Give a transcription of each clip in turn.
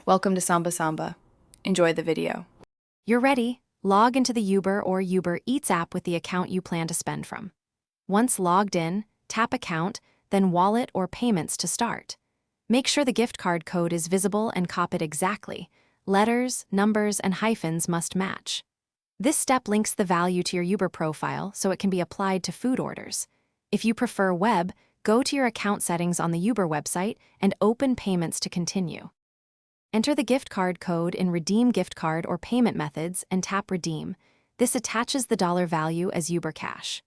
Welcome to Samba Samba. Enjoy the video. You're ready. Log into the Uber or Uber Eats app with the account you plan to spend from. Once logged in, tap Account, then Wallet or Payments to start. Make sure the gift card code is visible and copied exactly. Letters, numbers, and hyphens must match. This step links the value to your Uber profile so it can be applied to food orders. If you prefer web, go to your account settings on the Uber website and open Payments to continue. Enter the gift card code in Redeem Gift Card or Payment Methods and tap Redeem. This attaches the dollar value as Uber Cash.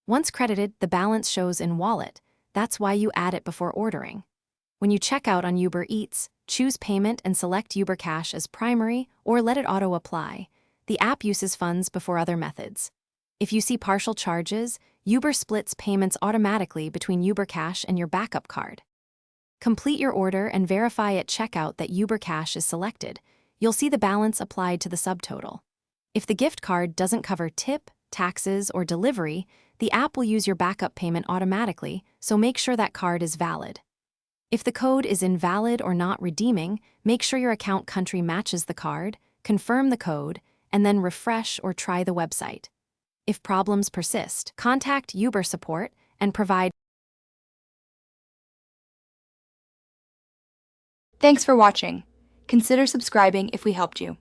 Once credited, the balance shows in Wallet. That's why you add it before ordering. When you check out on Uber Eats, choose Payment and select Uber Cash as primary or let it auto-apply. The app uses funds before other methods. If you see partial charges, Uber splits payments automatically between Uber Cash and your backup card. Complete your order and verify at checkout that Uber Cash is selected. You'll see the balance applied to the subtotal. If the gift card doesn't cover tip, taxes, or delivery, the app will use your backup payment automatically, so make sure that card is valid. If the code is invalid or not redeeming, make sure your account country matches the card, confirm the code, and then refresh or try the website. If problems persist, contact Uber support and provide. Thanks for watching. Consider subscribing if we helped you.